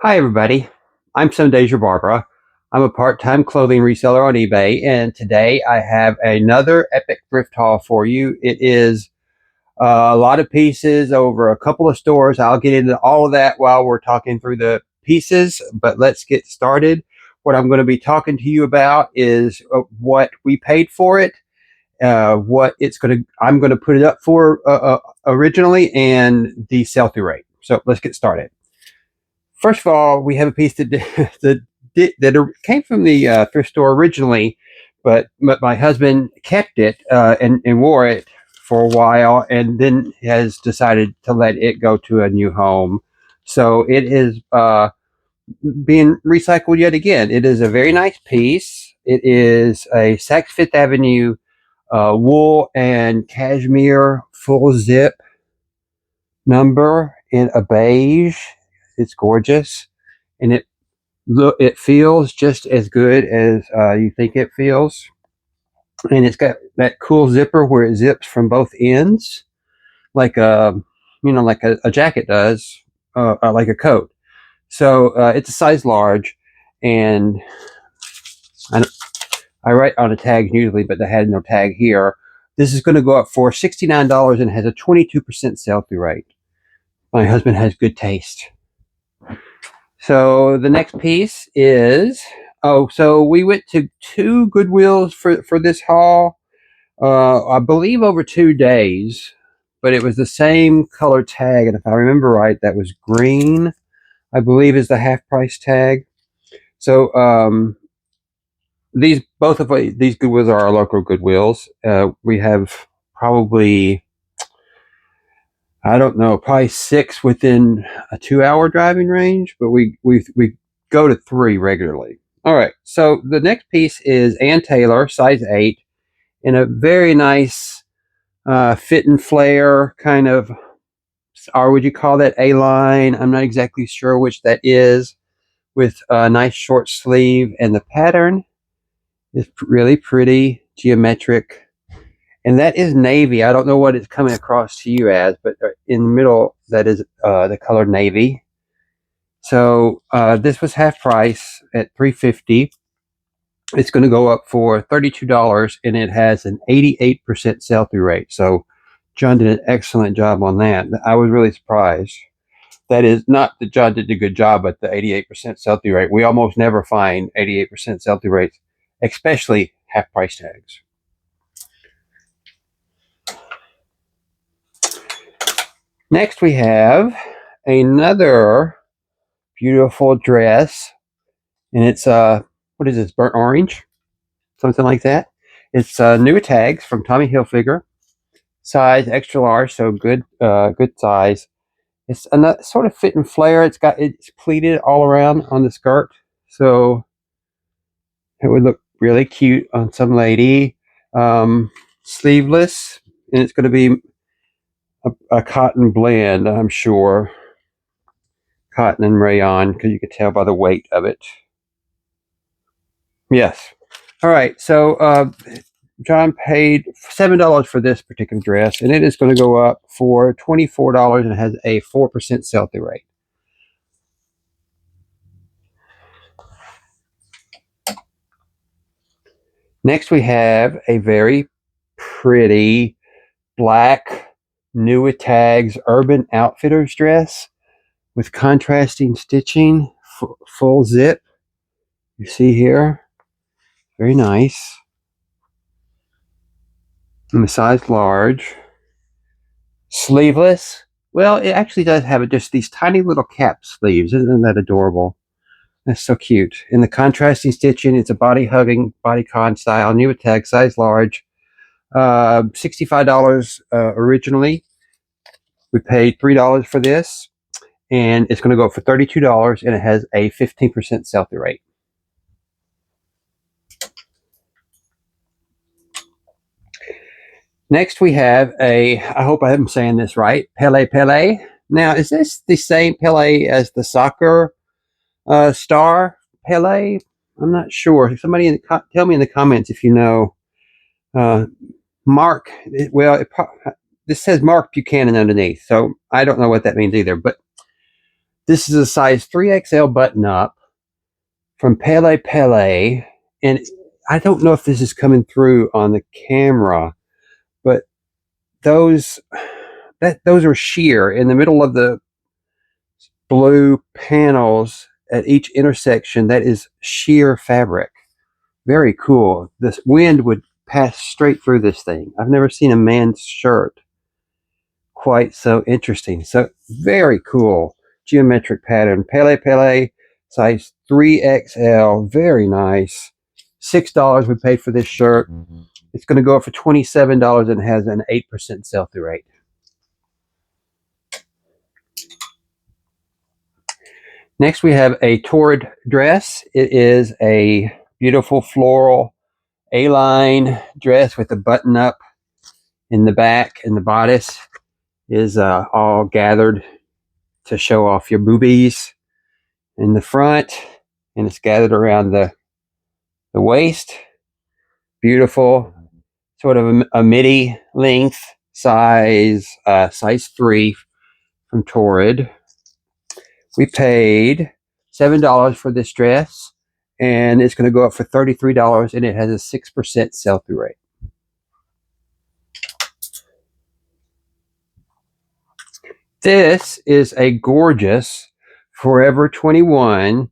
Hi, everybody. I'm Deja Barbara. I'm a part-time clothing reseller on eBay, and today I have another epic thrift haul for you. It is a lot of pieces over a couple of stores. I'll get into all of that while we're talking through the pieces, but let's get started. What I'm going to be talking to you about is what we paid for it, what I'm going to put it up for originally, and the sell-through rate. So let's get started. First of all, we have a piece that that came from the thrift store originally, but my husband kept it and wore it for a while, and then has decided to let it go to a new home. So it is being recycled yet again. It is a very nice piece. It is a Saks Fifth Avenue wool and cashmere full zip number in a beige. It's gorgeous, and it feels just as good as you think it feels. And it's got that cool zipper where it zips from both ends, like a jacket does, like a coat. So it's a size large, and I, I write on the tags usually, but they had no tag here. This is going to go up for $69 and has a 22% sell-through rate. My husband has good taste. So the next piece is, so we went to two Goodwills for this haul, I believe over 2 days, but it was the same color tag, and if I remember right, that was green, I believe, is the half price tag. So both of these Goodwills are our local Goodwills. We have probably, I don't know, probably 6 within a 2-hour driving range, but we go to 3 regularly. All right, so the next piece is Ann Taylor, size 8, in a very nice fit and flare kind of, or would you call that A-line? I'm not exactly sure which that is, with a nice short sleeve, and the pattern is really pretty, geometric. And that is navy. I don't know what it's coming across to you as, but in the middle, that is the color navy. So this was half price at $350. It's going to go up for $32, and it has an 88% sell-through rate. So John did an excellent job on that. I was really surprised. That is not that John did a good job, but the 88% sell-through rate. We almost never find 88% sell-through rates, especially half price tags. Next, we have another beautiful dress, and it's what is this, burnt orange, something like that. It's newer tags from Tommy Hilfiger, size extra large, so good size. It's a sort of fit and flare. It's pleated all around on the skirt, so it would look really cute on some lady. Sleeveless, and it's going to be a cotton blend, I'm sure. Cotton and rayon, because you could tell by the weight of it. Yes. All right. So John paid $7 for this particular dress, and it is going to go up for $24, and has a 4% sell-through rate. Next, we have a very pretty black New Tags Urban Outfitters dress with contrasting stitching, full zip. You see here, very nice. In the size large. Sleeveless. Well, it actually does have just these tiny little cap sleeves. Isn't that adorable? That's so cute. In the contrasting stitching, it's a body-hugging, bodycon style, New Tag, size large. $65 originally. We paid $3 for this, and it's going to go for $32, and it has a 15% sell-through rate. Next, we have I hope I'm saying this right, Pele Pele. Now, is this the same Pele as the soccer star Pele? I'm not sure. Somebody tell me in the comments if you know. Mark, this says Mark Buchanan underneath, so I don't know what that means either. But This is a size 3XL button up from Pele Pele. And I don't know if this is coming through on the camera, but those are sheer in the middle of the blue panels at each intersection. That is sheer fabric. Very cool. This wind would pass straight through this thing. I've never seen a man's shirt quite so interesting. So very cool geometric pattern. Pele Pele, size 3XL. Very nice. $6 we paid for this shirt. It's going to go up for $27 and has an 8% sell-through rate. Next, we have a Torrid dress. It is a beautiful floral A-line dress with a button up in the back, and the bodice is all gathered to show off your boobies in the front, and it's gathered around the waist. Beautiful, sort of a midi length, size 3 from Torrid. We paid $7 for this dress, and it's going to go up for $33, and it has a 6% sell-through rate. This is a gorgeous Forever 21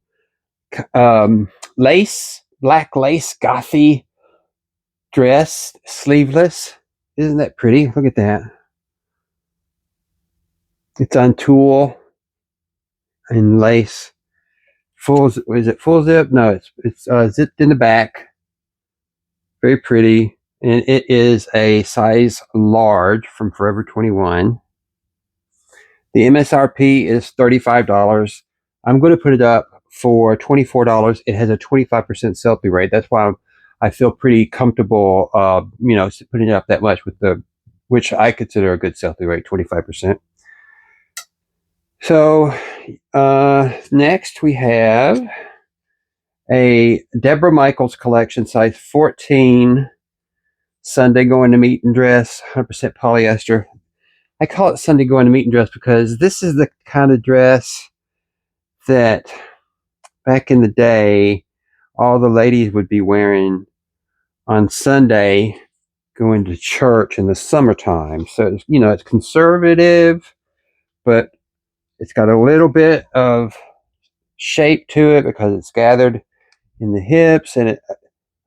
lace, black lace gothy dress, sleeveless. Isn't that pretty? Look at that. It's on tulle and lace. Is it full zip? No, it's zipped in the back. Very pretty. And it is a size large from Forever 21. The MSRP is $35. I'm going to put it up for $24. It has a 25% sell-through rate. That's why I feel pretty comfortable, putting it up that much with which I consider a good sell-through rate, 25%. So next we have a Deborah Michaels collection, size 14, Sunday going to meeting dress, 100% polyester. I call it Sunday going to meeting dress because this is the kind of dress that back in the day all the ladies would be wearing on Sunday going to church in the summertime. So it's conservative, but it's got a little bit of shape to it because it's gathered in the hips, and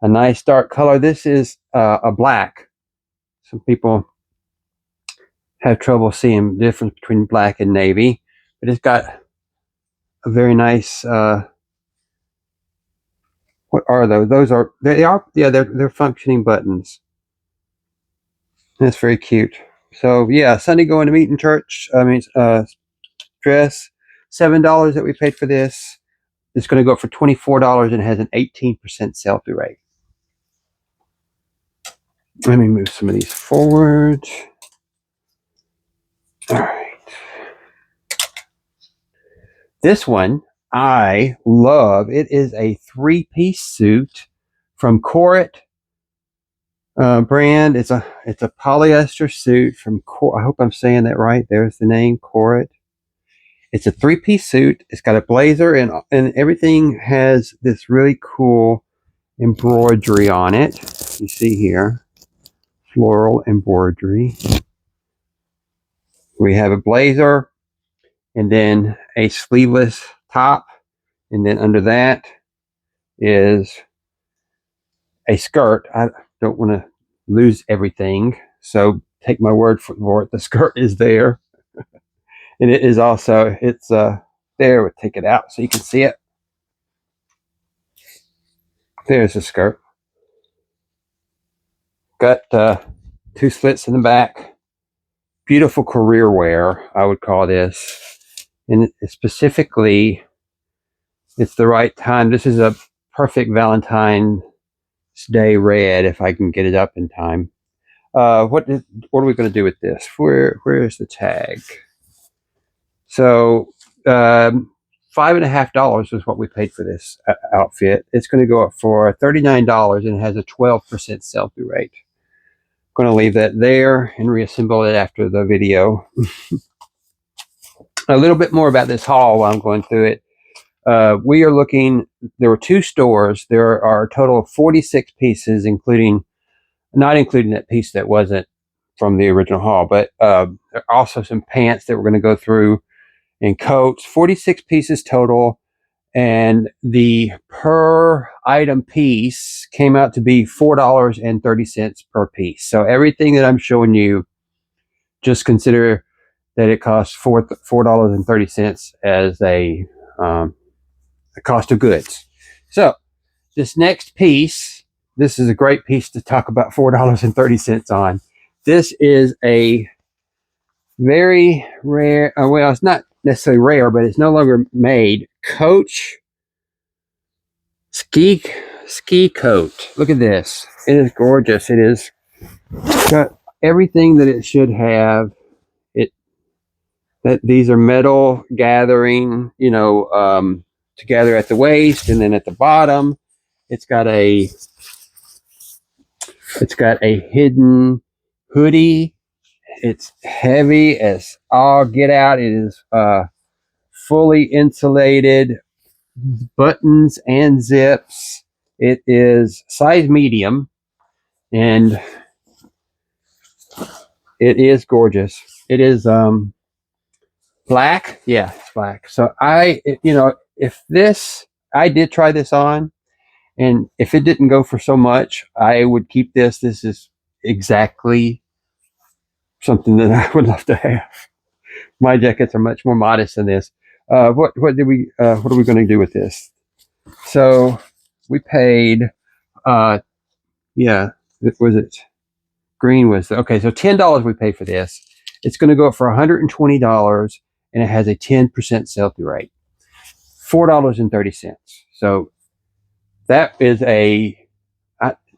a nice dark color. This is a black. Some people have trouble seeing the difference between black and navy, but it's got a very nice what are those? They're functioning buttons. That's very cute. So yeah, Sunday going to meeting church. Dress, $7 that we paid for this. It's going to go up for $24 and has an 18% sell-through rate. Let me move some of these forward. All right. This one I love. It is a 3-piece suit from Corit brand. It's a polyester suit from Corit. I hope I'm saying that right. There's the name, Corit. It's a 3-piece suit. It's got a blazer, and everything has this really cool embroidery on it. You see here, floral embroidery. We have a blazer, and then a sleeveless top, and then under that is a skirt. I don't want to lose everything, so take my word for it. The skirt is there, and it is also there. We'll take it out so you can see it. There's the skirt. Got 2 slits in the back. Beautiful career wear, I would call this. And specifically, it's the right time. This is a perfect Valentine's Day red if I can get it up in time. What are we going to do with this? Where is the tag? So $5.50 is what we paid for this outfit. It's going to go up for $39 and has a 12% sell-through rate. Going to leave that there and reassemble it after the video. A little bit more about this haul while I'm going through it. We are looking, there were 2 stores. There are a total of 46 pieces, not including that piece that wasn't from the original haul, but there are also some pants that we're going to go through, and coats. 46 pieces total, and the per item piece came out to be $4.30 per piece. So everything that I'm showing you, just consider that it costs $4.30 as a cost of goods. So this next piece, this is a great piece to talk about $4.30 on. This is a very rare, well, it's not necessarily rare, but it's no longer made, Coach ski coat. Look at this. It is gorgeous. It is got everything that it should have. It that these are metal gathering, together at the waist, and then at the bottom, it's got a hidden hoodie. It's heavy as all get out. It is fully insulated, buttons and zips. It is size medium, and it is gorgeous. It is black. Yeah, it's black. So I did try this on, and if it didn't go for so much, I would keep this. This is exactly something that I would love to have. My jackets are much more modest than this. What are we going to do with this? So we paid. Yeah, was it? Green was okay. So $10 we paid for this. It's going to go up for $120, and it has a 10% sell-through rate. $4.30. So that is I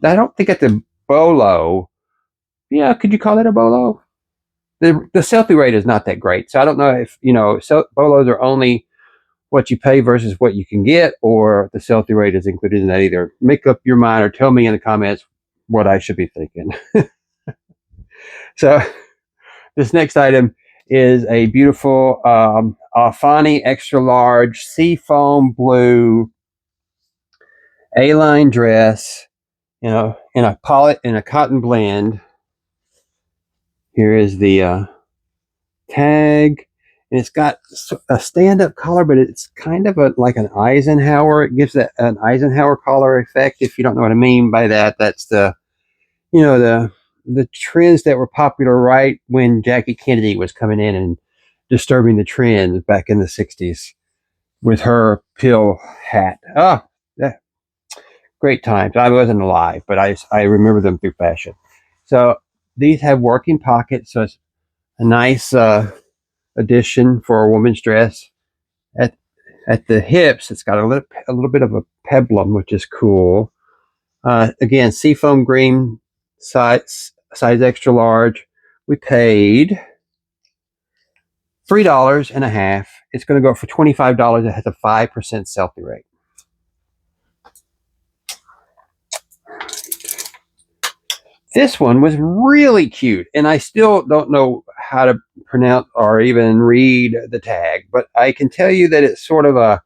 don't think it's a bolo. Yeah, could you call that a bolo? The sell-through rate is not that great. So I don't know if, bolos are only what you pay versus what you can get, or the sell-through rate is included in that. Either make up your mind or tell me in the comments what I should be thinking. So this next item is a beautiful Alfani extra large seafoam blue A-line dress, in a cotton blend. Here is the tag, and it's got a stand-up collar, but it's kind of like an Eisenhower. It gives that an Eisenhower collar effect. If you don't know what I mean by that, that's the trends that were popular right when Jackie Kennedy was coming in and disturbing the trends back in the 60s with her pill hat. Oh, yeah, great times. I wasn't alive, but I remember them through fashion. So these have working pockets, so it's a nice addition for a woman's dress. At the hips, it's got a little bit of a peplum, which is cool. Again, seafoam green, size extra large. We paid $3.50. It's going to go up for $25. It has a 5% sell-through rate. This one was really cute, and I still don't know how to pronounce or even read the tag, but I can tell you that it's sort of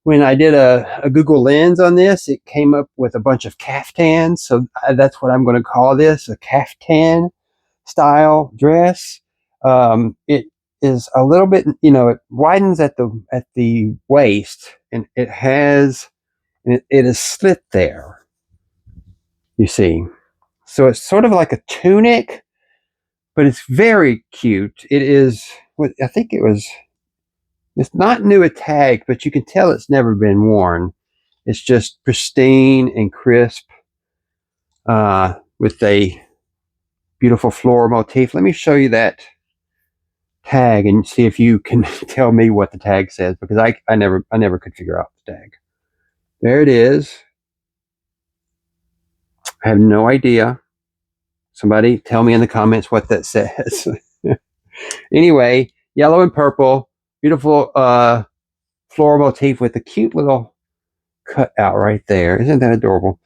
when I did a Google Lens on this, it came up with a bunch of caftans, so that's what I'm going to call this, a caftan style dress. It is a little bit, it widens at the waist, and it is slit there, you see. So it's sort of like a tunic, but it's very cute. It is what I think it was. It's not new at tag, but you can tell it's never been worn. It's just pristine and crisp, with a beautiful floral motif. Let me show you that tag and see if you can tell me what the tag says, because I never could figure out the tag. There it is. I have no idea. Somebody tell me in the comments what that says. Anyway, yellow and purple, beautiful floral motif with a cute little cut out right there. Isn't that adorable?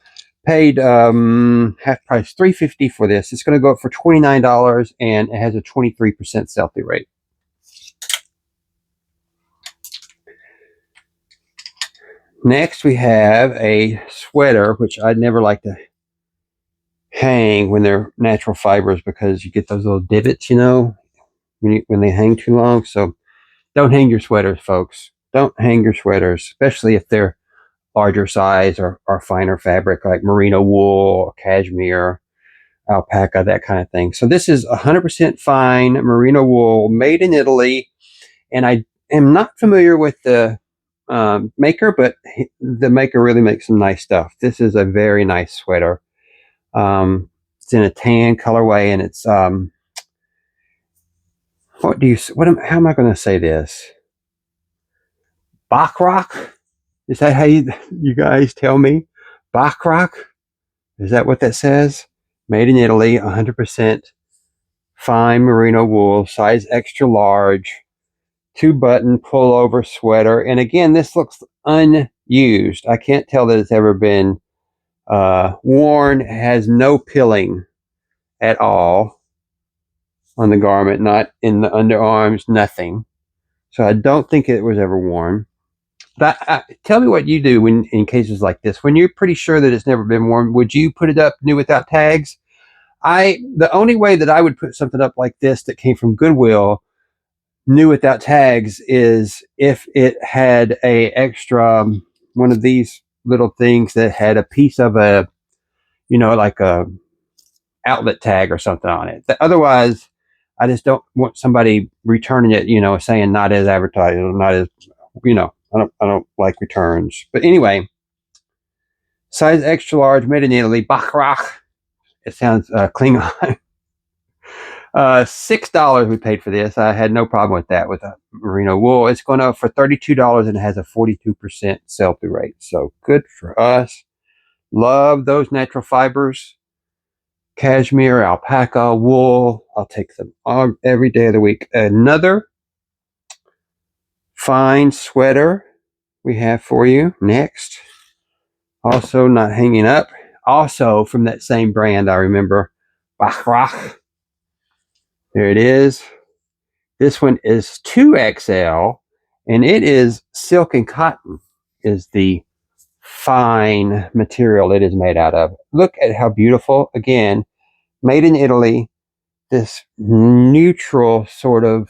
Paid half price $3.50 for this. It's going to go up for $29, and it has a 23% sell-through rate. Next, we have a sweater, which I'd never like to hang when they're natural fibers because you get those little divots, when they hang too long. So don't hang your sweaters, folks. Don't hang your sweaters, especially if they're larger size or finer fabric like merino wool, cashmere, alpaca, that kind of thing. So this is 100% fine merino wool made in Italy. And I am not familiar with the maker, but the maker really makes some nice stuff. This is a very nice sweater. It's in a tan colorway, and it's how am I going to say this? Bachrock? Is that how you guys tell me? Bachrock? Is that what that says? Made in Italy, 100% fine merino wool, size extra large, 2-button pullover sweater. And again, this looks unused. I can't tell that it's ever been worn. It has no pilling at all on the garment, not in the underarms, nothing. So I don't think it was ever worn. But tell me what you do in cases like this. When you're pretty sure that it's never been worn, would you put it up new without tags? The only way that I would put something up like this that came from Goodwill new without tags is if it had a extra one of these little things that had a piece of like a outlet tag or something on it. Otherwise, I just don't want somebody returning it, saying not as advertised or not as, I don't like returns. But anyway, size extra large, made in Italy, Baccarat. It sounds Klingon. $6 we paid for this. I had no problem with that with a merino wool. It's going up for $32 and it has a 42% sell-through rate. So good for us. Love those natural fibers. Cashmere, alpaca, wool. I'll take them every day of the week. Another fine sweater we have for you next. Also not hanging up. Also from that same brand, I remember. Bachrach. There it is. This one is 2XL, and it is silk and cotton is the fine material it is made out of. Look at how beautiful. Again, made in Italy. This neutral sort of,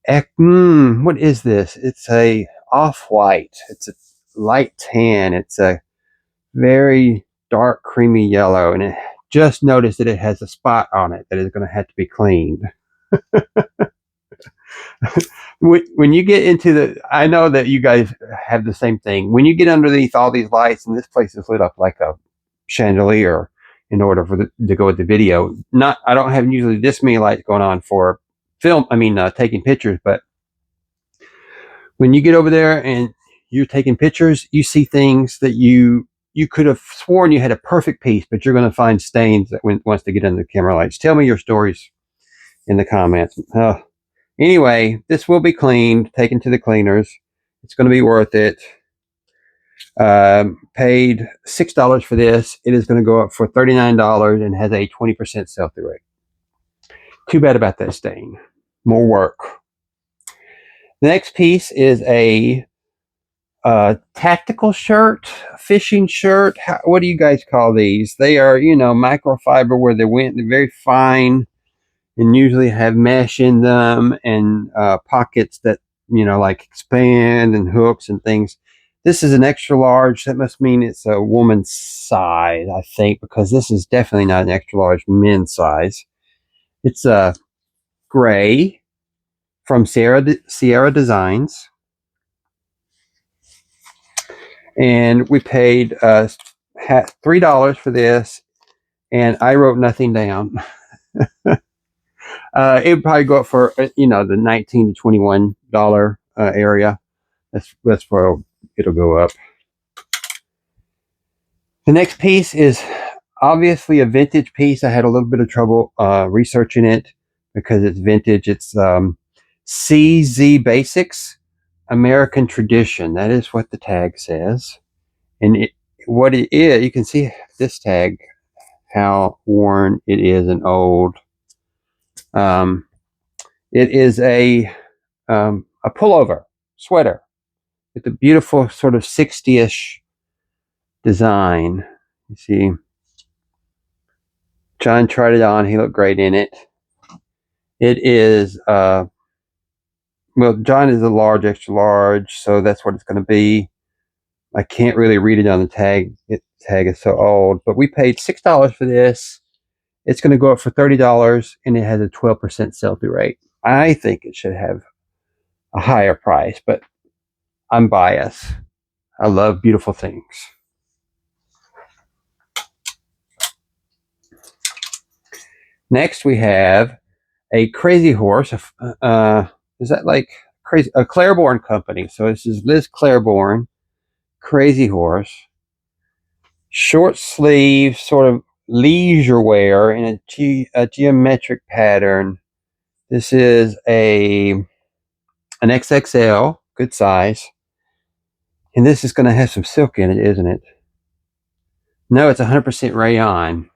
what is this? It's a off-white. It's a light tan. It's a very dark creamy yellow, and just notice that it has a spot on it that is going to have to be cleaned. When you get into I know that you guys have the same thing. When you get underneath all these lights, and this place is lit up like a chandelier in order to go with the video. I don't have usually this many lights going on for film. Taking pictures, but when you get over there and you're taking pictures, you see things that you could have sworn you had a perfect piece, but you're going to find stains that wants to get under the camera lights. Tell me your stories in the comments. Anyway, this will be cleaned, taken to the cleaners. It's going to be worth it. Paid $6 for this. It is going to go up for $39 and has a 20% sell-through rate. Too bad about that stain. More work. The next piece is a tactical shirt, fishing shirt. What do you guys call these? They are, microfiber where they're very fine and usually have mesh in them and pockets that, like expand and hooks and things. This is an extra large. That must mean it's a woman's size, I think, because this is definitely not an extra large men's size. It's a gray from Sierra Designs. And we paid $3 for this, and I wrote nothing down. It would probably go up for the $19 to $21 area. That's where it'll go up. The next piece is obviously a vintage piece. I had a little bit of trouble researching it because it's vintage. It's CZ Basics American Tradition. That is what the tag says. And what it is, you can see this tag, how worn it is and old. It is a pullover sweater. with the beautiful sort of 60-ish design. You see, John tried it on. He looked great in it. It is, well, John is a large, extra large, so that's what it's going to be. I can't really read it on the tag. The tag is so old, but we paid $6 for this. It's going to go up for $30, and it has a 12% sell-through rate. I think it should have a higher price, but I'm biased. I love beautiful things. Next, we have a Crazy Horse. Is that like crazy? A Claiborne company. So this is Liz Claiborne, Crazy Horse. Short sleeve, sort of leisure wear in a geometric pattern. This is an XXL, good size. And this is going to have some silk in it, isn't it? No, it's 100% rayon.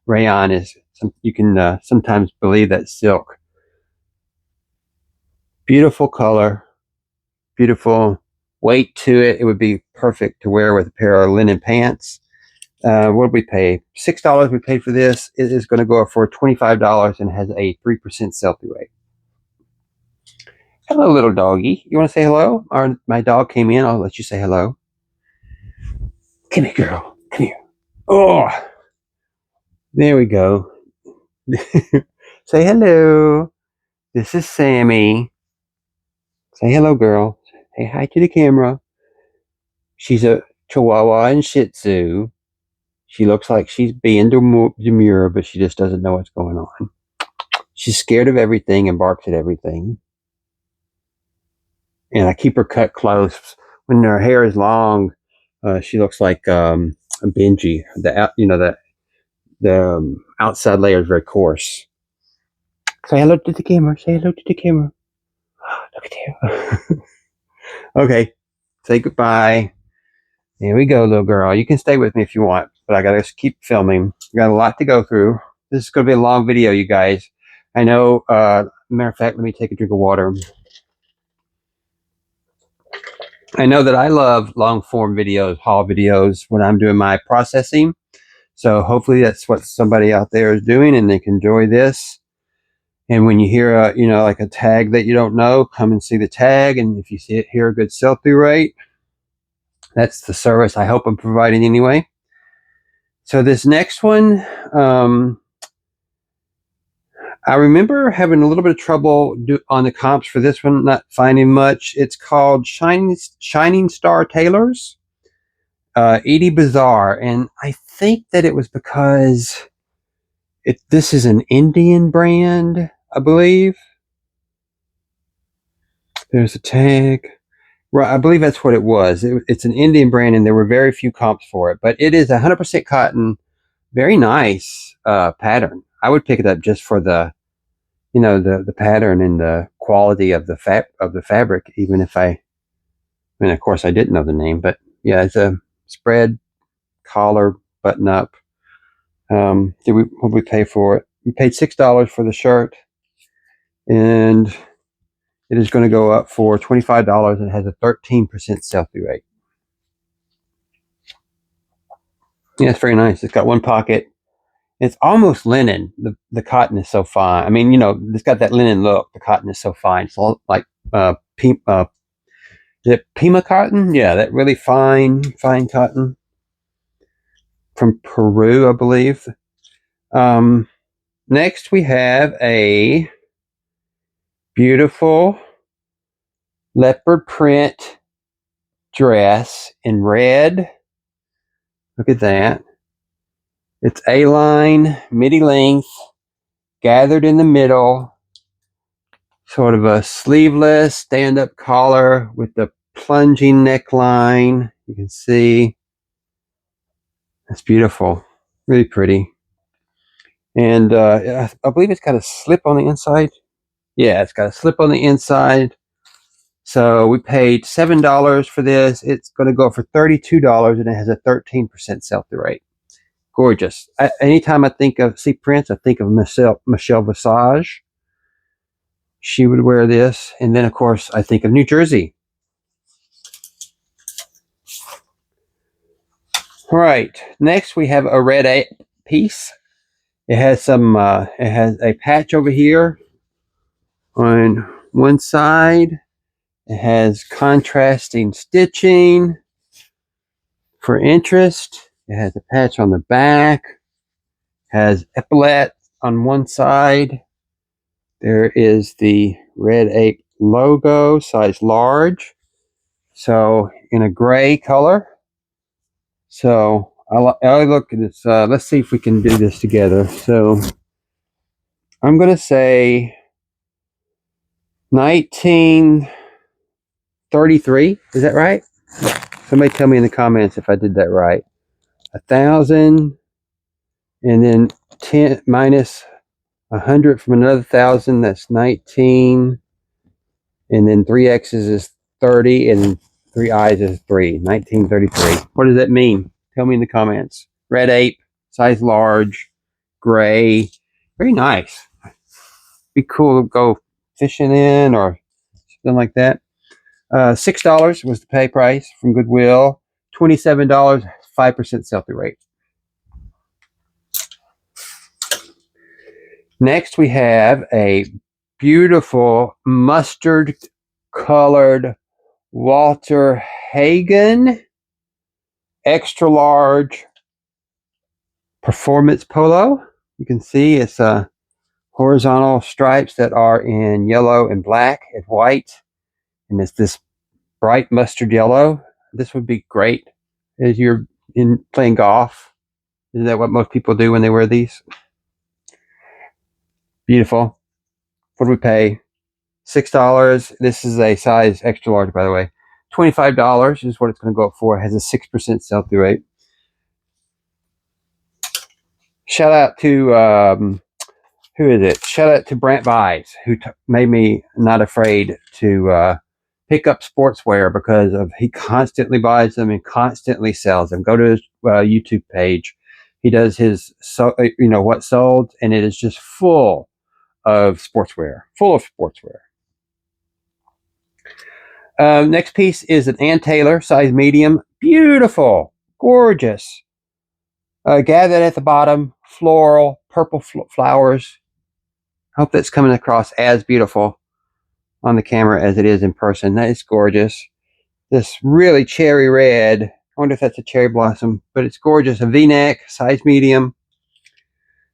Rayon is, you can sometimes believe that silk. Beautiful color, beautiful weight to it. It would be perfect to wear with a pair of linen pants. What did we pay? $6 we paid for this. It is going to go up for $25 and has a 3% sell-through rate. Hello, little doggy. You want to say hello? Or my dog came in. I'll let you say hello. Come here, girl. Come here. Oh, there we go. Say hello. This is Sammy. Say hello, girl. Say hi to the camera. She's a Chihuahua and Shih Tzu. She looks like she's being demure, but she just doesn't know what's going on. She's scared of everything and barks at everything. And I keep her cut close. When her hair is long, she looks like a Benji. The outside layer is very coarse. Say hello to the camera. Say hello to the camera. Look at you. Okay. Say goodbye. Here we go, little girl. You can stay with me if you want, but I gotta keep filming. Got a lot to go through. This is gonna be a long video, you guys. I know. Matter of fact, let me take a drink of water. I know that I love long form videos, haul videos when I'm doing my processing. So hopefully that's what somebody out there is doing and they can enjoy this. And when you hear like a tag that you don't know, come and see the tag. And if you see it, hear a good sell-through rate, that's the service I hope I'm providing anyway. So this next one, I remember having a little bit of trouble on the comps for this one, not finding much. It's called Shining Star Tailors, Edie Bazaar. And I think that it was because this is an Indian brand, I believe. There's a tag. Right, I believe that's what it was. It's an Indian brand, and there were very few comps for it. But it is 100% cotton. Very nice pattern. I would pick it up just for the pattern and the quality of the fabric, even if of course I didn't know the name, but yeah, it's a spread collar button up. What did we pay for it? We paid $6 for the shirt, and it is going to go up for $25 and has a 13% sell-through rate. Yeah, it's very nice. It's got one pocket. It's almost linen. The cotton is so fine. I mean, it's got that linen look. The cotton is so fine. It's all like is it Pima cotton? Yeah, that really fine cotton from Peru, I believe. Next, we have a beautiful leopard print dress in red. Look at that. It's A-line, midi length, gathered in the middle, sort of a sleeveless stand-up collar with the plunging neckline. You can see it's beautiful, really pretty. And I believe it's got a slip on the inside. Yeah, it's got a slip on the inside. So we paid $7 for this. It's going to go for $32, and it has a 13% sell-through rate. Gorgeous. Anytime I see prints, I think of Michelle Visage. She would wear this. And then, of course, I think of New Jersey. All right, next we have a red piece. It has it has a patch over here on one side. It has contrasting stitching for interest. It has a patch on the back. Has epaulette on one side. There is the Red Ape logo, size large. So in a gray color. So I look at this. Let's see if we can do this together. So I'm going to say 1933. Is that right? Somebody tell me in the comments if I did that right. 1,000 and then 10 minus 100 from another 1,000. That's 19. And then 3 X's is 30 and 3 I's is 3. 1933. What does that mean? Tell me in the comments. Red Ape, size large, gray. Very nice. Be cool to go fishing in or something like that. $6 was the pay price from Goodwill. $27, 5% sell-through rate. Next, we have a beautiful mustard colored Walter Hagen extra large performance polo. You can see it's horizontal stripes that are in yellow and black and white, and it's this bright mustard yellow. This would be great as you're in playing golf. Isn't that what most people do when they wear these? Beautiful. What do we pay? $6. This is a size extra large, by the way. $25 is what it's going to go up for. It has a 6% sell-through rate. Shout out to who is it? Shout out to Brant Buys, who made me not afraid to pick up sportswear because of he constantly buys them and constantly sells them. Go to his YouTube page. He does his what sold, and it is just full of sportswear. Full of sportswear. Next piece is an Ann Taylor, size medium. Beautiful, gorgeous. Gathered at the bottom, floral, purple flowers. Hope that's coming across as beautiful on the camera as it is in person. That is gorgeous. This really cherry red. I wonder if that's a cherry blossom, but it's gorgeous. A V-neck, size medium.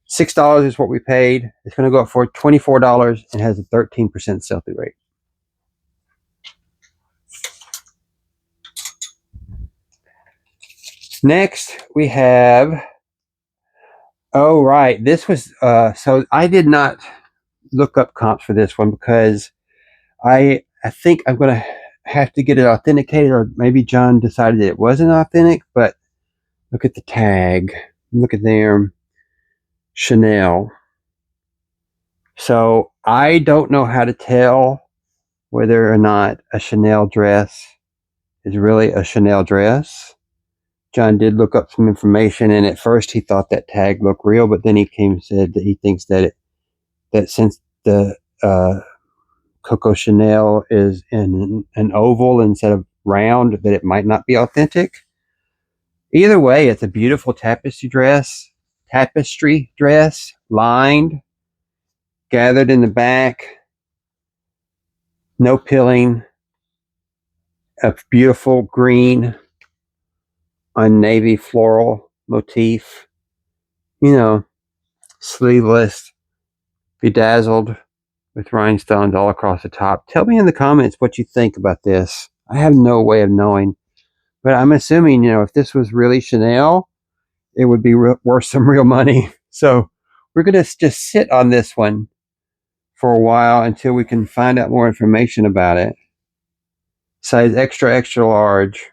$6 is what we paid. It's going to go up for $24 and has a 13% sell-through rate. Next, we have, oh, right. This was, so I did not look up comps for this one because I think I'm going to have to get it authenticated, or maybe John decided that it wasn't authentic, but look at the tag. Look at there. Chanel. So I don't know how to tell whether or not a Chanel dress is really a Chanel dress. John did look up some information, and at first he thought that tag looked real, but then he came and said that he thinks that that since the Coco Chanel is in an oval instead of round, that it might not be authentic. Either way, it's a beautiful tapestry dress, lined, gathered in the back, no pilling, a beautiful green on navy floral motif, sleeveless, bedazzled with rhinestones all across the top. Tell me in the comments what you think about this. I have no way of knowing, but I'm assuming, if this was really Chanel, it would be worth some real money. So we're going to just sit on this one for a while until we can find out more information about it. Size extra, extra large.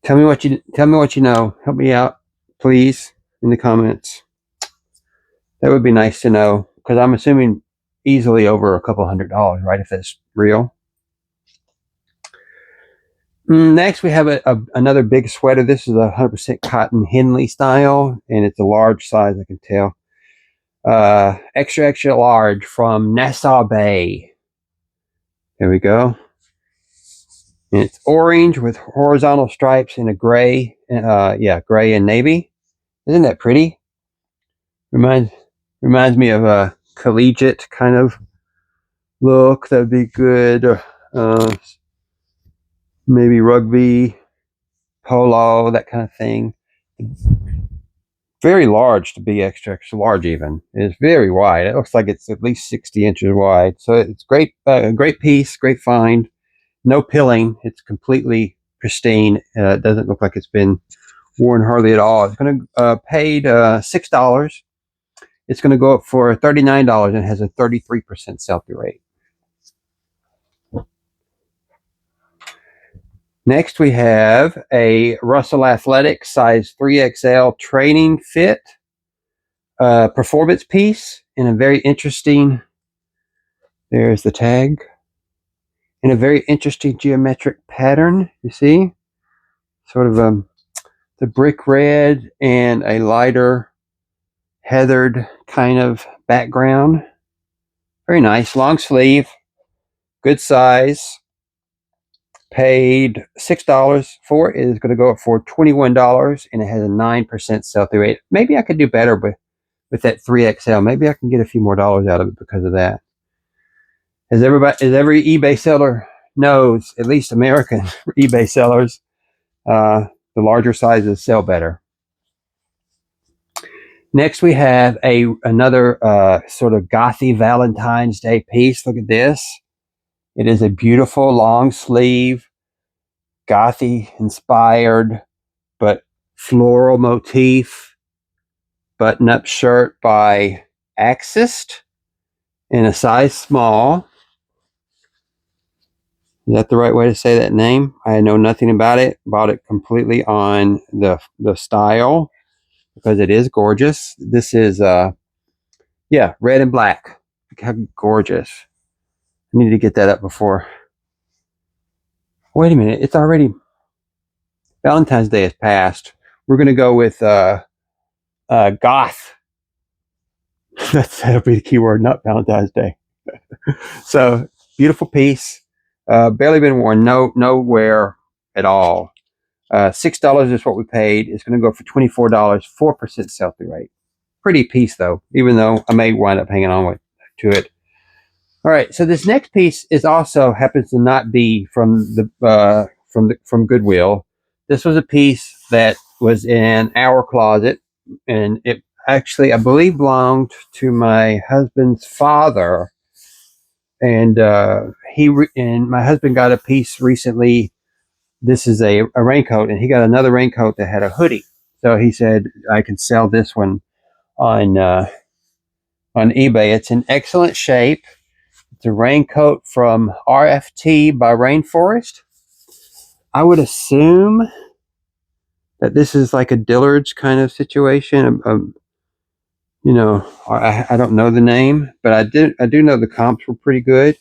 Tell me what you know. Help me out, please, in the comments. That would be nice to know, because I'm assuming easily over a couple $100, right? If that's real. Next, we have another big sweater. This is a 100% cotton Henley style, and it's a large size, I can tell. Extra, extra large from Nassau Bay. There we go. And it's orange with horizontal stripes and a gray, gray and navy. Isn't that pretty? Reminds me of a collegiate kind of look. That'd be good. Maybe rugby, polo, that kind of thing. Very large to be extra large even. It's very wide. It looks like it's at least 60 inches wide. So it's great, great piece, great find. No pilling. It's completely pristine. It doesn't look like it's been worn hardly at all. It's going to paid $6. It's going to go up for $39 and has a 33% sell-through rate. Next, we have a Russell Athletic size 3XL training fit performance piece in a very interesting, there's the tag, in a very interesting geometric pattern. You see, sort of the brick red and a lighter heathered kind of background. Very nice, long sleeve, good size. Paid $6 for it. It is going to go up for $21, and it has a 9% sell-through rate. Maybe I could do better with that 3XL. Maybe I can get a few more dollars out of it because of that. As every eBay seller knows, at least American eBay sellers, the larger sizes sell better. Next, we have another sort of gothy Valentine's Day piece. Look at this. It is a beautiful long sleeve, gothy inspired, but floral motif button-up shirt by Axist in a size small. Is that the right way to say that name? I know nothing about it. Bought it completely on the style because it is gorgeous. This is red and black. Look how gorgeous. I need to get that up before. Wait a minute, it's already Valentine's Day has passed. We're gonna go with goth. That'll be the keyword, not Valentine's Day. So beautiful piece. Barely been worn, no wear at all. $6 is what we paid. It's going to go for $24, 4% sell-through rate. Pretty piece though, even though I may wind up hanging on to it. All right, so this next piece is also happens to not be from from Goodwill. This was a piece that was in our closet, and it actually, I believe, belonged to my husband's father. And my husband got a piece recently. This is a raincoat, and he got another raincoat that had a hoodie. So he said I could sell this one on eBay. It's in excellent shape. It's a raincoat from RFT by Rainforest. I would assume that this is like a Dillard's kind of situation. I don't know the name, but I do know the comps were pretty good.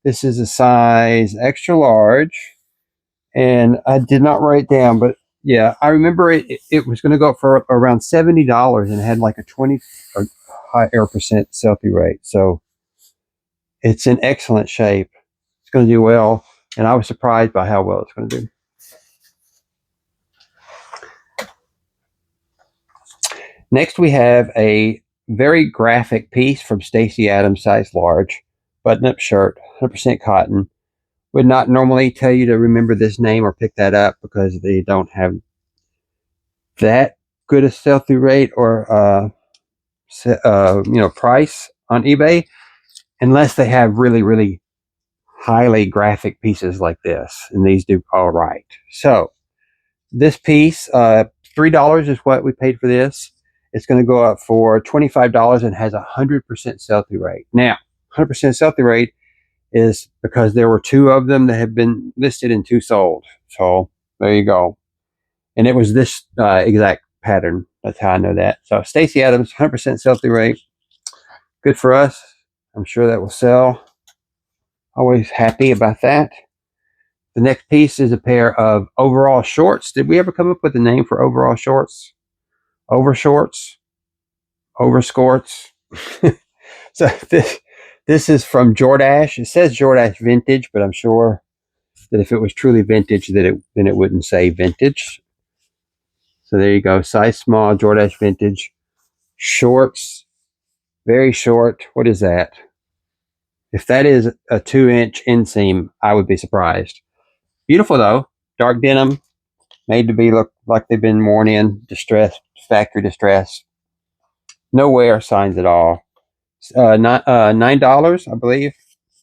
This is a size extra large, and I did not write down, but yeah, I remember it was going to go up for around $70 and had like a 20 or higher percent sell-through rate. So it's in excellent shape. It's going to do well, and I was surprised by how well it's going to do. Next, we have a very graphic piece from Stacy Adams, size large, button-up shirt, 100% cotton. Would not normally tell you to remember this name or pick that up because they don't have that good a sell-through rate or price on eBay unless they have really, really highly graphic pieces like this, and these do all right. So this piece, $3 is what we paid for this. It's going to go up for $25 and has a 100% sell-through rate. Now, 100% sell-through rate is because there were two of them that have been listed and two sold. So there you go. And it was this exact pattern. That's how I know that. So Stacy Adams, 100% sell-through rate. Good for us. I'm sure that will sell. Always happy about that. The next piece is a pair of overall shorts. Did we ever come up with a name for overall shorts? Overshorts? Overskorts? So this is from Jordache. It says Jordache Vintage, but I'm sure that if it was truly vintage, then it wouldn't say vintage. So there you go. Size small, Jordache vintage. Shorts, very short. What is that? If that is a 2-inch inseam, I would be surprised. Beautiful though. Dark denim, made to be look like they've been worn in, distressed, factory distress. No wear signs at all. $9, I believe,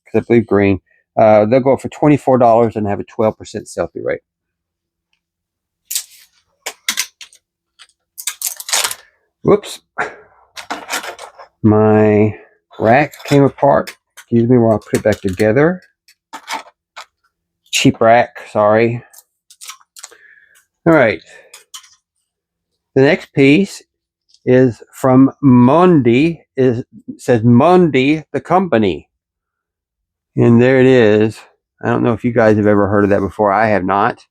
because I believe green. They'll go for $24 and have a 12% sell-through rate. Whoops. My rack came apart. Excuse me while I put it back together. Cheap rack, sorry. All right. The next piece is from Mondi. It says Mondi, the company. And there it is. I don't know if you guys have ever heard of that before. I have not.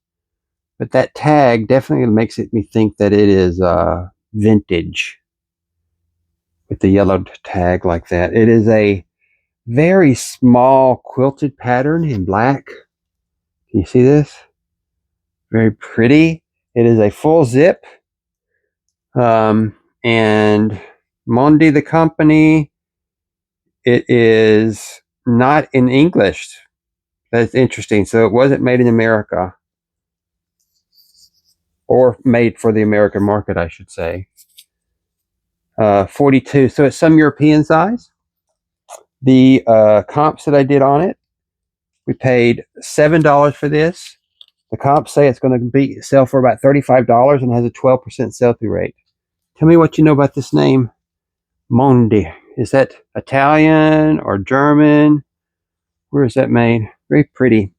But that tag definitely makes me think that it is vintage. With the yellow tag like that. It is a very small quilted pattern in black. Can you see this? Very pretty. It is a full zip. And Mondi, the company, it is not in English. That's interesting. So it wasn't made in America. Or made for the American market, I should say. 42. So it's some European size. The comps that I did on it, we paid $7 for this. The comps say it's going to sell for about $35 and has a 12% sell-through rate. Tell me what you know about this name, Mondi. Is that Italian or German? Where is that made? Very pretty.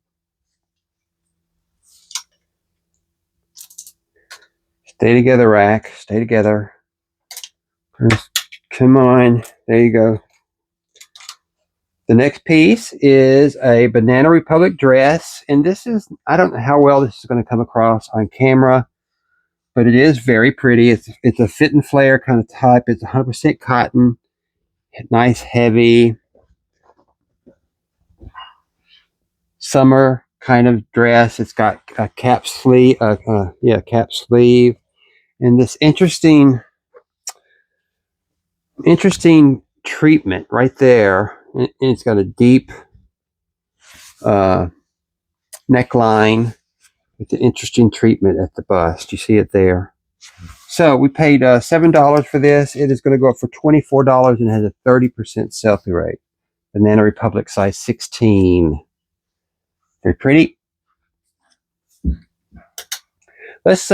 Stay together, rack. Stay together. Come on. There you go. The next piece is a Banana Republic dress. And this is, I don't know how well this is going to come across on camera, but it is very pretty. It's a fit and flare kind of type. It's 100% cotton. Nice, heavy, summer kind of dress. It's got a cap sleeve, cap sleeve, and this interesting treatment right there. And it's got a deep neckline with the interesting treatment at the bust. You see it there. So we paid $7 for this. It is going to go up for $24 and has a 30% sell-through rate. Banana Republic size 16. Very pretty. Let's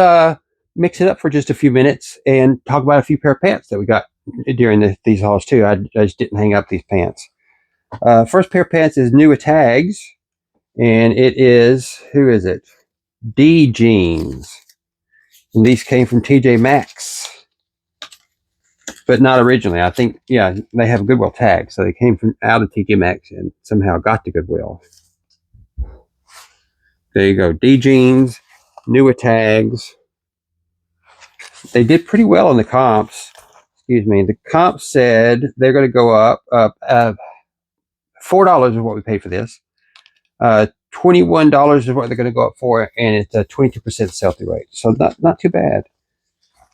mix it up for just a few minutes and talk about a few pair of pants that we got during these hauls too. I just didn't hang up these pants. First pair of pants is new with tags, and it is, who is it? D Jeans. And these came from TJ Maxx, but not originally. I think, yeah, they have a Goodwill tag, so they came from out of TJ Maxx and somehow got to Goodwill. There you go, D Jeans, new with tags. They did pretty well in the comps. Excuse me. The comp said they're going to go up. $4 is what we paid for this. $21 is what they're going to go up for, and it's a 22% sell-through rate. So not too bad.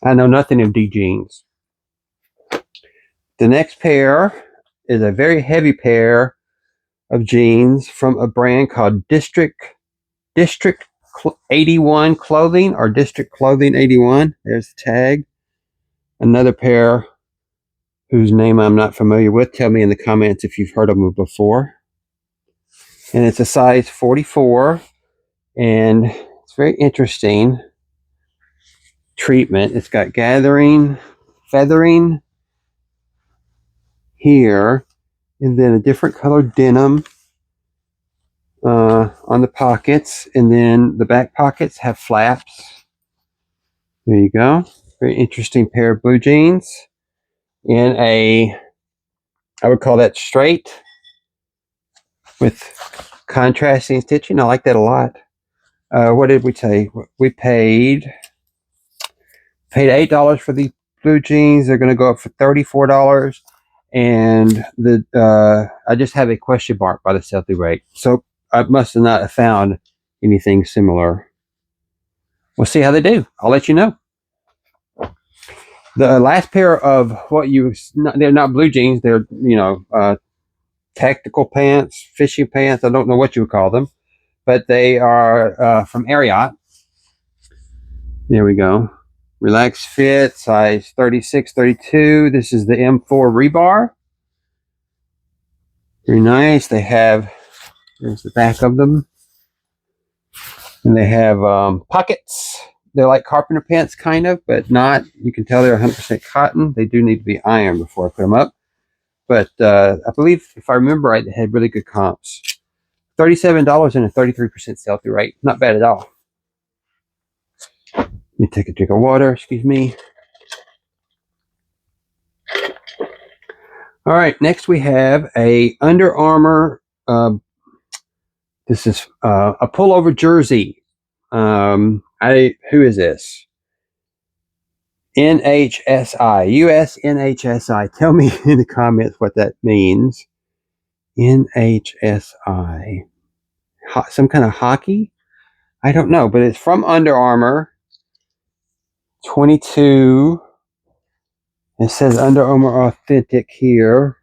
I know nothing of D Jeans. The next pair is a very heavy pair of jeans from a brand called District 81 Clothing, or District Clothing 81. There's the tag. Another pair whose name I'm not familiar with. Tell me in the comments if you've heard of them before. And it's a size 44. And it's very interesting treatment. It's got feathering here, and then a different colored denim on the pockets, and then the back pockets have flaps. There you go. Very interesting pair of blue jeans in I would call that straight with contrasting stitching. I like that a lot. What did we say? We paid $8 for the blue jeans. They're going to go up for $34. And I just have a question mark by the sell-through rate. So I must have not found anything similar. We'll see how they do. I'll let you know. The last pair of they're not blue jeans. They're, tactical pants, fishing pants. I don't know what you would call them, but they are from Ariat. There we go. Relaxed fit, size 36, 32. This is the M4 rebar. Very nice. There's the back of them. And they have pockets. They're like carpenter pants, kind of, but not. You can tell they're 100% cotton. They do need to be ironed before I put them up. But I believe, if I remember right, they had really good comps. $37 and a 33% sell-through rate. Not bad at all. Let me take a drink of water. Excuse me. All right. Next, we have a Under Armour. This is a pullover jersey. Who is this? NHSI, US NHSI. Tell me in the comments what that means. NHSI. Some kind of hockey? I don't know, but it's from Under Armour. 22. It says Under Armour Authentic here.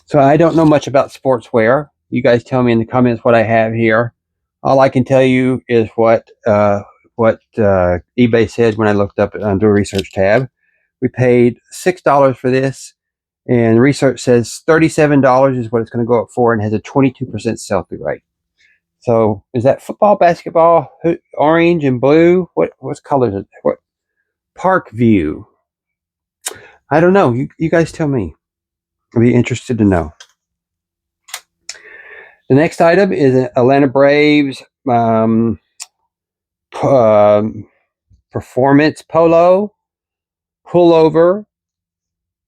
So I don't know much about sportswear. You guys tell me in the comments what I have here. All I can tell you is what eBay said when I looked up under the research tab. We paid $6 for this, and research says $37 is what it's going to go up for, and has a 22% sell-through rate. So is that football, basketball, orange and blue? What colors is it? What Park View? I don't know. You guys tell me. I'd be interested to know. The next item is an Atlanta Braves performance polo pullover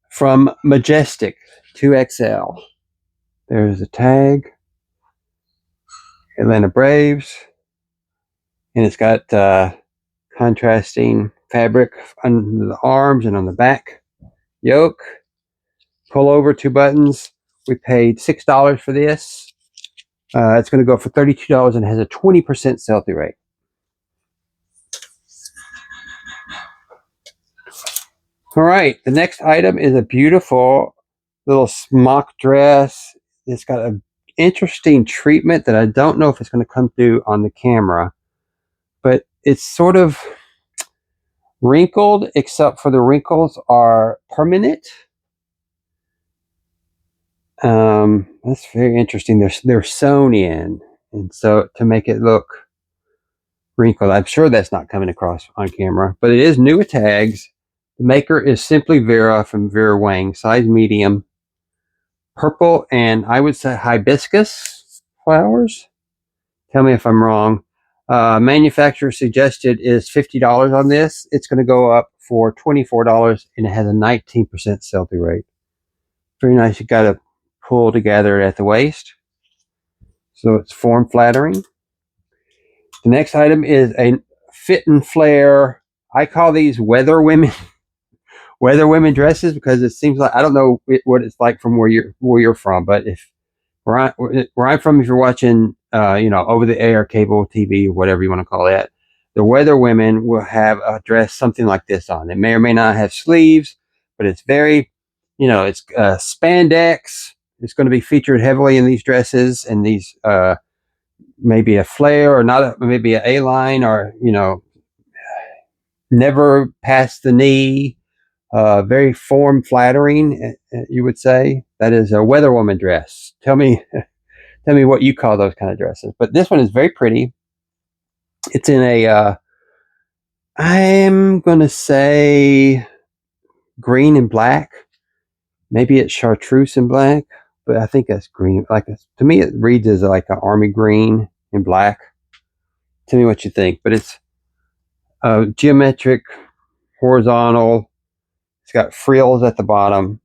from Majestic 2XL. There's a tag. Atlanta Braves. And it's got contrasting fabric under the arms and on the back. Yoke. Pullover, 2 buttons. We paid $6 for this. It's going to go for $32 and has a 20% sell-through rate. All right, the next item is a beautiful little smock dress. It's got an interesting treatment that I don't know if it's going to come through on the camera, but it's sort of wrinkled, except for the wrinkles are permanent. That's very interesting. They're sewn in, and so to make it look wrinkled, I'm sure that's not coming across on camera, but it is new with tags. The maker is Simply Vera from Vera Wang, size medium, purple, and I would say hibiscus flowers. Tell me if I'm wrong. Manufacturer suggested is $50 on this. It's going to go up for $24, and it has a 19% sell-through rate. Very nice. You got to pull together at the waist, so it's form flattering. The next item is a fit and flare. I call these weather women dresses, because it seems like, I don't know what it's like from where you're from, but where I'm from, if you're watching over the air cable TV or whatever you want to call that, the weather women will have a dress something like this on. It may or may not have sleeves, but it's very, it's spandex. It's going to be featured heavily in these dresses, and these maybe a flare or not, maybe an A-line, or never past the knee. Very form flattering, you would say. That is a weather woman dress. Tell me what you call those kind of dresses. But this one is very pretty. It's in a, I'm going to say green and black. Maybe it's chartreuse and black, but I think that's green. To me, it reads as like an army green and black. Tell me what you think. But it's geometric, horizontal. It's got frills at the bottom.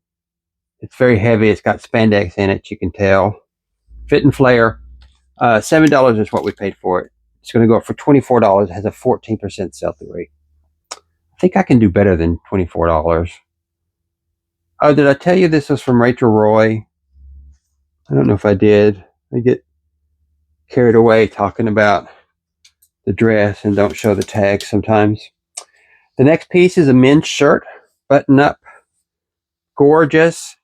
It's very heavy. It's got spandex in it, you can tell. Fit and flare. $7 is what we paid for it. It's going to go up for $24. It has a 14% sell-through rate. I think I can do better than $24. Oh, did I tell you this was from Rachel Roy? I don't know if I did. carried away talking about the dress and don't show the tag sometimes. The next piece is a men's shirt, button up, gorgeous,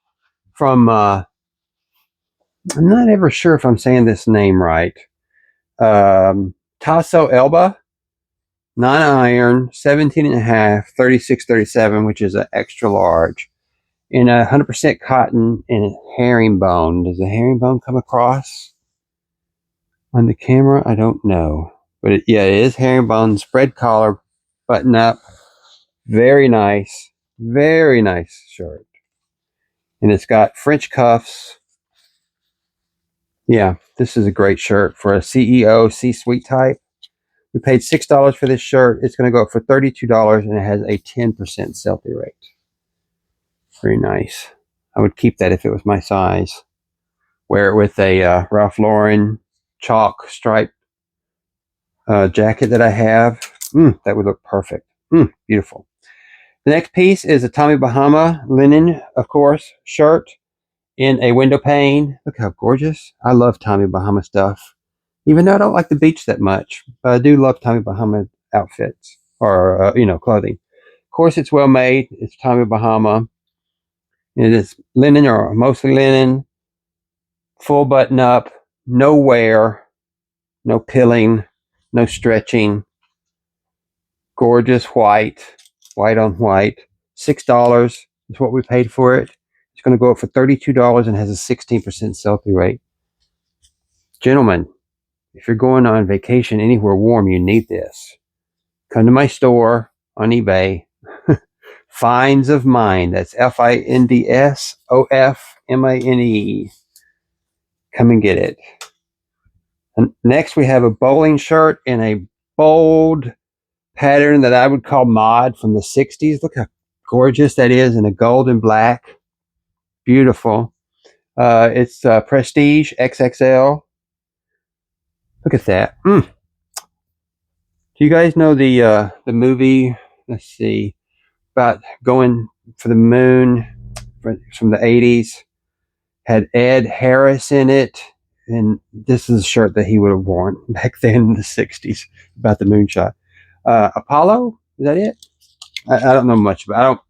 from I'm not ever sure if I'm saying this name right. Tasso Elba, 9 iron, 17 and a half, 36-37, which is an extra large, in 100% cotton and herringbone. Does the herringbone come across on the camera? I don't know, but yeah, it is herringbone, spread collar, button up, very nice shirt, and it's got French cuffs. Yeah, this is a great shirt for a CEO, C-suite type. We paid $6 for this shirt. It's going to go up for $32, and it has a 10% sell-through rate. Very nice. I would keep that if it was my size. Wear it with a Ralph Lauren chalk stripe jacket that I have. That would look perfect. Beautiful. The next piece is a Tommy Bahama linen, of course, shirt in a window pane. Look how gorgeous. I love Tommy Bahama stuff. Even though I don't like the beach that much, but I do love Tommy Bahama outfits or, clothing. Of course, it's well made. It's Tommy Bahama. It is linen or mostly linen, full button up, no wear, no pilling, no stretching. Gorgeous white on white. $6 is what we paid for it. It's going to go up for $32 and has a 16% sell-through rate. Gentlemen, if you're going on vacation anywhere warm, you need this. Come to my store on eBay. Finds of Mine. That's FINDSOFMANE. Come and get it. And next, we have a bowling shirt in a bold pattern that I would call mod from the 60s. Look how gorgeous that is in a gold and black. Beautiful. It's Prestige XXL. Look at that. Do you guys know the movie? Let's see, about going for the moon from the 80s? Had Ed Harris in it, and this is a shirt that he would have worn back then in the 60s about the moonshot. Apollo, is that it? I don't know much about.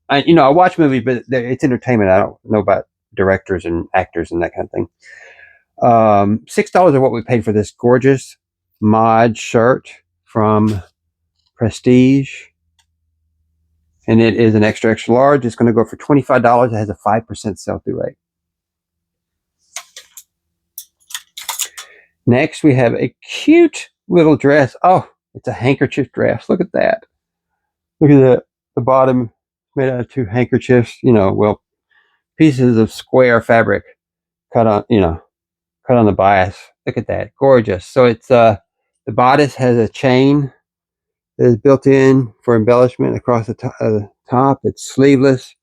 I watch movies, but it's entertainment. I don't know about directors and actors and that kind of thing. $6 is what we paid for this gorgeous mod shirt from Prestige, and it is an extra large. It's going to go for $25. It has a 5% sell-through rate. Next, we have a cute little dress. Oh, it's a handkerchief dress. Look at that. Look at the bottom made out of two handkerchiefs. Pieces of square fabric cut on the bias. Look at that. Gorgeous. So it's the bodice has a chain that is built in for embellishment across the top. It's sleeveless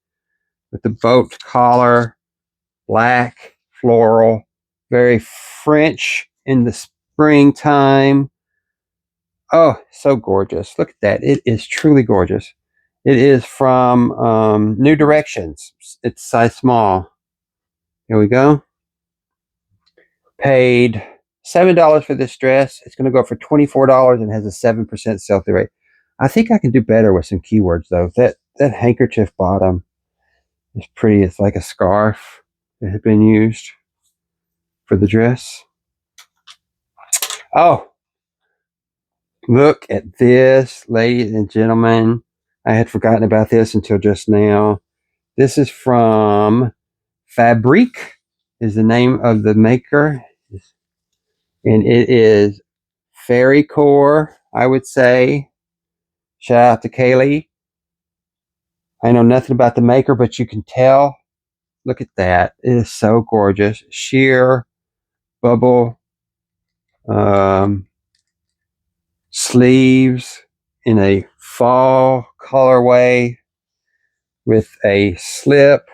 with the boat collar, black, floral, very French in the springtime. Oh, so gorgeous. Look at that. It is truly gorgeous. It is from New Directions. It's size small. Here we go. Paid $7 for this dress. It's going to go for $24 and has a 7% sell-through rate. I think I can do better with some keywords, though. That handkerchief bottom is pretty. It's like a scarf that had been used for the dress. Oh, look at this, ladies and gentlemen. I had forgotten about this until just now. This is from Fabrique, is the name of the maker. And it is Fairy Core, I would say. Shout out to Kaylee. I know nothing about the maker, but you can tell. Look at that. It is so gorgeous. Sheer bubble sleeves in a fall colorway with a slip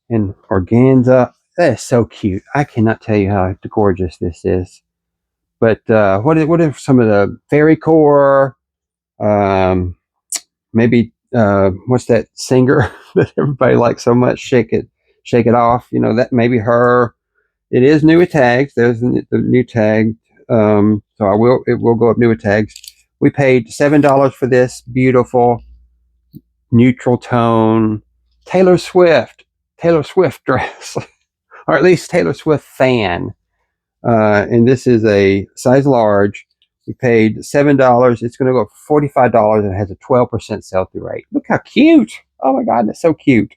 and organza. That is so cute. I cannot tell you how gorgeous this is. But what are some of the Fairy Core? Maybe what's that singer that everybody likes so much? Shake it off. That maybe her. It is new with tags. There's the new tag. So it will go up new with tags. We paid $7 for this beautiful neutral tone Taylor Swift dress, or at least Taylor Swift fan. And this is a size large. We paid $7. It's going to go up $45, and it has a 12% sell-through rate. Look how cute! Oh my God, that's so cute.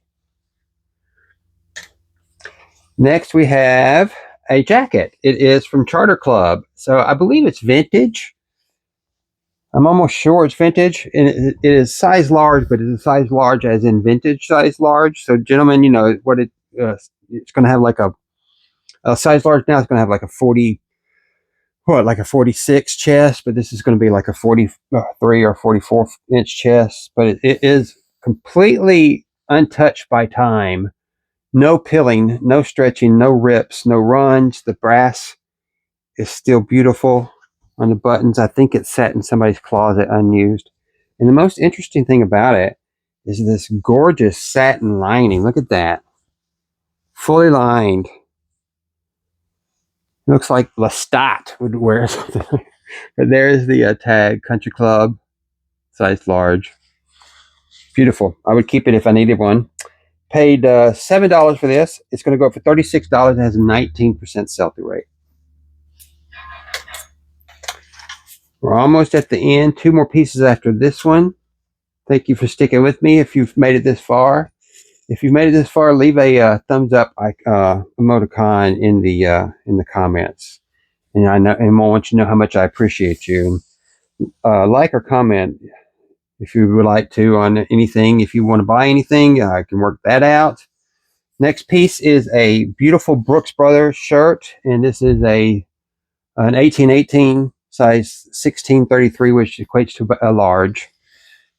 Next, we have a jacket. It is from Charter Club, so I believe it's vintage. I'm almost sure it's vintage, and it is size large, but it's a size large as in vintage size large. So, gentlemen, you know what it's going to have like a size large now. It's going to have like a 40, like a 46 chest, but this is going to be like a 43 or 44-inch chest. But it is completely untouched by time. No pilling, no stretching, no rips, no runs. The brass is still beautiful on the buttons. I think it's sat in somebody's closet unused. And the most interesting thing about it is this gorgeous satin lining. Look at that. Fully lined. Looks like Lestat would wear something. But there's the tag, Country Club, size large. Beautiful. I would keep it if I needed one. Paid $7 for this. It's going to go up for $36. It has a 19% sell-through rate. We're almost at the end. 2 more pieces after this one. Thank you for sticking with me if you've made it this far. If you've made it this far, leave a thumbs up emoticon in the comments. And I want you to know how much I appreciate you. And like or comment if you would like to on anything. If you want to buy anything, I can work that out. Next piece is a beautiful Brooks Brothers shirt, and this is an 1818 size 1633, which equates to a large.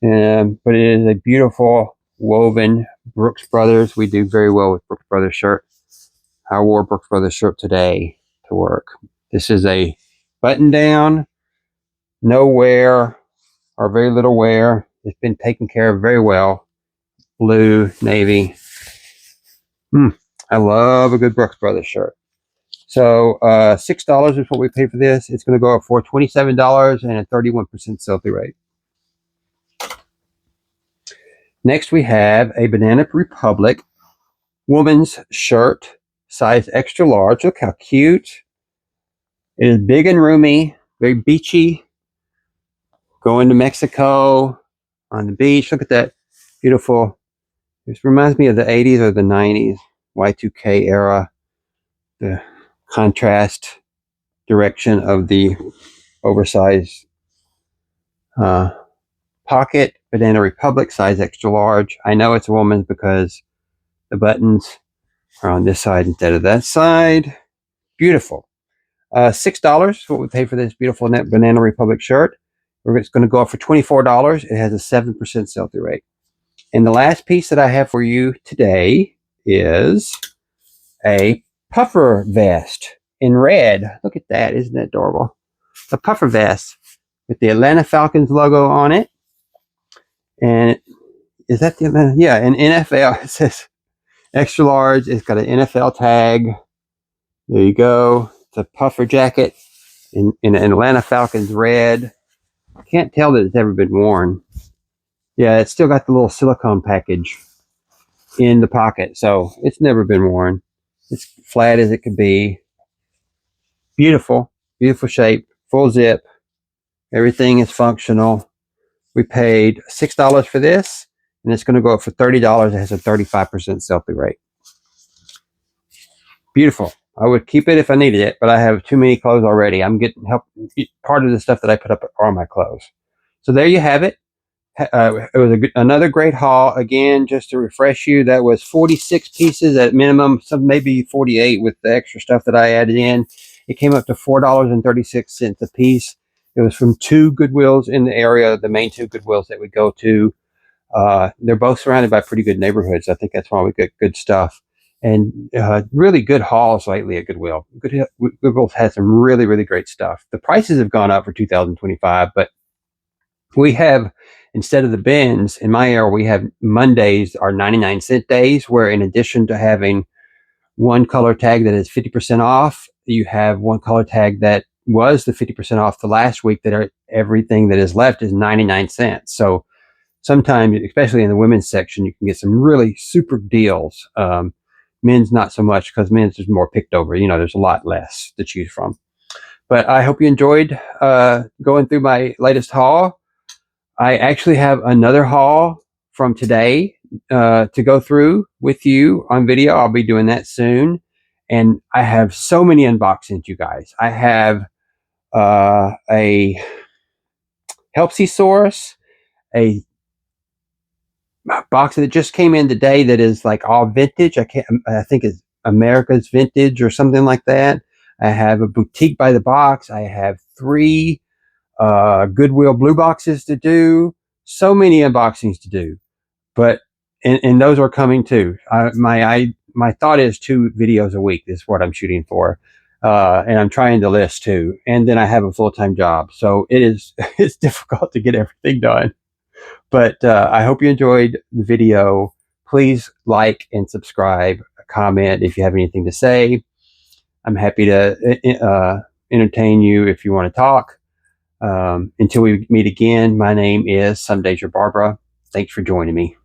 But it is a beautiful woven Brooks Brothers. We do very well with Brooks Brothers shirt. I wore Brooks Brothers shirt today to work. This is a button down, no wear or very little wear. It's been taken care of very well. Blue, navy. I love a good Brooks Brothers shirt. So $6 is what we paid for this. It's going to go up for $27 and a 31% sell-through rate. Next, we have a Banana Republic woman's shirt, size extra large. Look how cute. It is big and roomy, very beachy. Going to Mexico on the beach. Look at that beautiful. This reminds me of the 80s or the 90s, Y2K era. The contrast direction of the oversized pocket. Banana Republic, size extra large. I know it's a woman's because the buttons are on this side instead of that side. Beautiful. $6 is what we paid for this beautiful Banana Republic shirt. It's going to go up for $24. It has a 7% sell-through rate. And the last piece that I have for you today is a puffer vest in red. Look at that. Isn't that adorable? A puffer vest with the Atlanta Falcons logo on it. And is that the Atlanta? Yeah, and NFL. It says extra large. It's got an NFL tag. There you go. It's a puffer jacket in an Atlanta Falcons red. I can't tell that it's ever been worn. Yeah, it's still got the little silicone package in the pocket, so it's never been worn. It's flat as it could be. Beautiful, beautiful shape, full zip. Everything is functional. We paid $6 for this, and it's going to go up for $30. It has a 35% sell-through rate. Beautiful. I would keep it if I needed it, but I have too many clothes already. I'm getting help. Part of the stuff that I put up are my clothes. So there you have it. It was another great haul. Again, just to refresh you, that was 46 pieces at minimum, some maybe 48 with the extra stuff that I added in. It came up to $4.36 a piece. It was from 2 Goodwills in the area, the main 2 Goodwills that we go to. They're both surrounded by pretty good neighborhoods. I think that's why we get good stuff. And really good hauls lately at Goodwill. Goodwill has some really, really great stuff. The prices have gone up for 2025, but we have, instead of the bins, in my area, we have Mondays are 99-cent days, where in addition to having one color tag that is 50% off. You have one color tag that was the 50% off the last week that everything that is left is 99 cents. So sometimes, especially in the women's section, you can get some really super deals. Men's not so much, because men's is more picked over. There's a lot less to choose from. But I hope you enjoyed going through my latest haul. I actually have another haul from today to go through with you on video. I'll be doing that soon. And I have so many unboxings, you guys. I have a Helpsisaurus, a box that just came in today that is like all vintage. I think it's America's Vintage or something like that. I have a Boutique by the Box. I have 3 Goodwill blue boxes to do. So many unboxings to do, but and those are coming too. My thought is 2 videos a week is what I'm shooting for, and I'm trying to list too. And then I have a full-time job, so it's difficult to get everything done. But I hope you enjoyed the video. Please like and subscribe, comment if you have anything to say. I'm happy to entertain you if you want to talk. Until we meet again, my name is Some Days Your Barbara. Thanks for joining me.